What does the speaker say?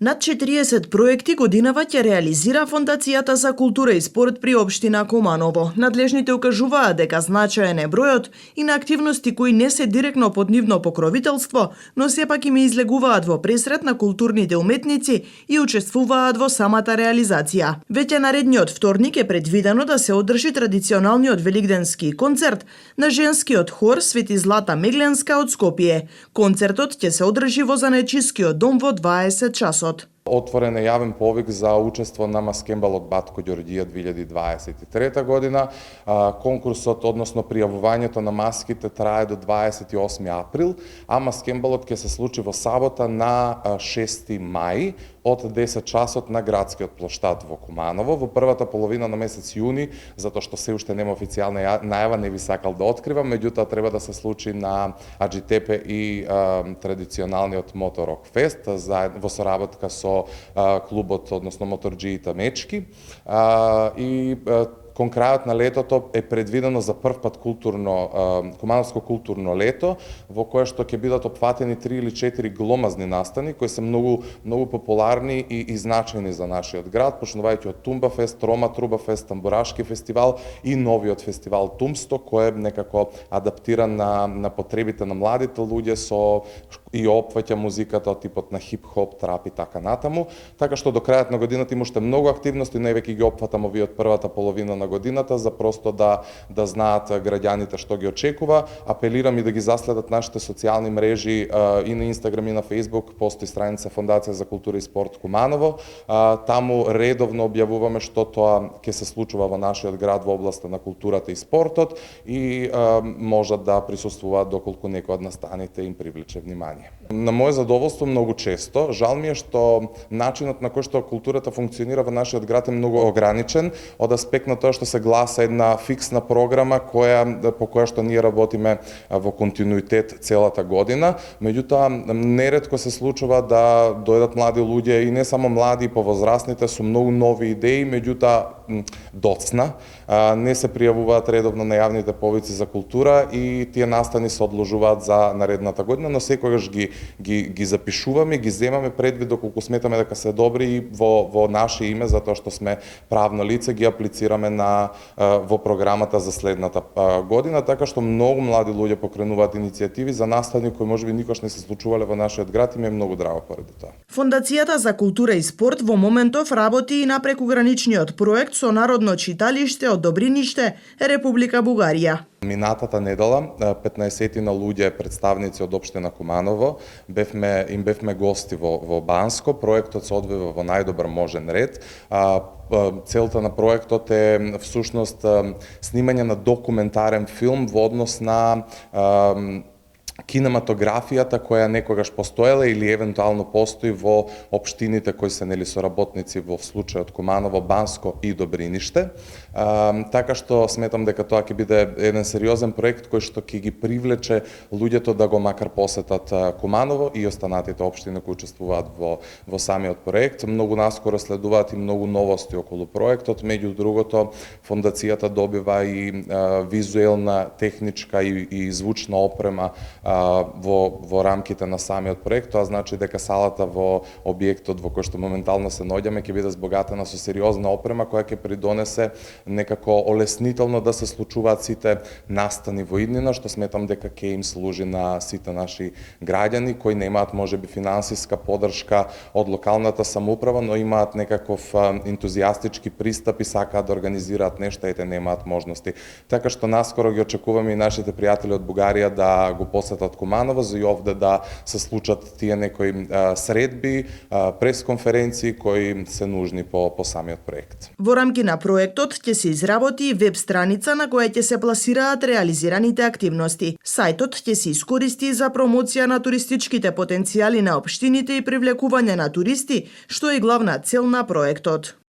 Над 40 проекти годинава ќе реализира Фондацијата за култура и спорт при општина Куманово. Надлежните укажуваат дека значаен е бројот и на активности кои не се директно под нивно покровителство, но сепак им излегуваат во пресрет на културните уметници и учествуваат во самата реализација. Веќе наредниот вторник е предвидено да се одржи традиционалниот велигденски концерт на женскиот хор Свети Злата Мегленска од Скопје. Концертот ќе се одржи во Занечискиот дом во 20 часот. Отворен е јавен повик за учество на маскембал од Батко Ѓорѓија 2023 година. Конкурсот, односно пријавувањето на маските трае до 28 април, а маскембалот ќе се случи во сабота на 6 мај од 10 часот на градскиот плоштад во Куманово. Во првата половина на месец јуни, затоа што се уште нема официјална најава, не би сакал да откривам, меѓутоа треба да се случи на Аџитепе и традиционалниот Моторок Фест во соработка со клубот, односно моторџиите Мечки. Кон крајот на летото е предвидено за прв пат Кумановско културно лето, во кое што ќе бидат опфатени 3 или 4 гломазни настани кои се многу популарни и значајни за нашиот град, почнувајќи од Тумба Фест, Рома Труба Фест, Тамбурашки фестивал и новиот фестивал Тумсто, кој е некако адаптиран на потребите на младите луѓе и опфаќа музиката од типот на хип-хоп, трап и така натаму. Така што до крајот на годината има уште многу активности, највеќе ги опфатам овие од првата половина на годината, за просто да знаат граѓаните што ги очекува. Апелирам и да ги заследат нашите социјални мрежи и на Инстаграм и на Фејсбук, постои страница Фондација за култура и спорт Куманово. Таму редовно објавуваме што тоа ќе се случува во нашиот град во областа на културата и спортот и можат да присуствуваат доколку некој од настаните им привлече внимание. На моје задоволство многу често, жал ми е што начинот на кој што културата функционира во нашиот град е многу ограничен од аспект на тоа што се гласа една фиксна програма по која што ние работиме во континуитет целата година. Меѓутоа, неретко се случува да дојдат млади луѓе и не само млади, и повозрастните со многу нови идеи, меѓутоа доцна, не се пријавуваат редовно на јавните повици за култура и тие настани се одложуваат за наредната година, но секогаш ги запишуваме, ги земаме предвид доколку сметаме дека се добри и во наше име, затоа што сме правно лице, ги аплицираме во програмата за следната година, така што многу млади луѓе покренуваат иницијативи за настани кои можеби никош не се случувале во нашиот град и ми е многу драго поради тоа. Фондацијата за култура и спорт во моментов работи и на прекуграничниот проект со Народно читалиште од Добриниште, Република Бугарија. Минатата недела 15 луѓе представници од општина Куманово им бевме гости во Банско. Проектот се одвива во најдобар можен ред. Целта на проектот е всушност снимање на документарен филм во однос на кинематографијата која некогаш постоела или евентуално постои во општините кои се соработници во случајот Куманово, Банско и Добриниште. Така што сметам дека тоа ќе биде еден сериозен проект кој што ќе ги привлече луѓето да го макар посетат Куманово и останатите општини кои учествуваат во самиот проект. Многу наскоро следуваат и многу новости околу проектот, меѓу другото фондацијата добива и визуелна, техничка и звучна опрема во рамките на самиот проект. Тоа значи дека салата во објектот во кој што моментално се наоѓаме ќе биде збогатена со сериозна опрема која ќе придонесе некако олеснително да се случуваат сите настани во иднина, што сметам дека ќе им служи на сите наши граѓани кои немаат можеби финансиска поддршка од локалната самоуправа, но имаат некаков ентузијастички пристап и сакаат да организираат нешто и те немаат можности. Така што наскоро ги очекуваме и нашите пријатели од Бугарија да го посетат Куманово, за и овде да се случат тие некои средби, пресконференции кои се нужни по самиот проект. Во рамки на проектот ќе се изработи веб страница на која ќе се пласираат реализираните активности. Сајтот ќе се искористи за промоција на туристичките потенцијали на општините и привлекување на туристи, што е главна цел на проектот.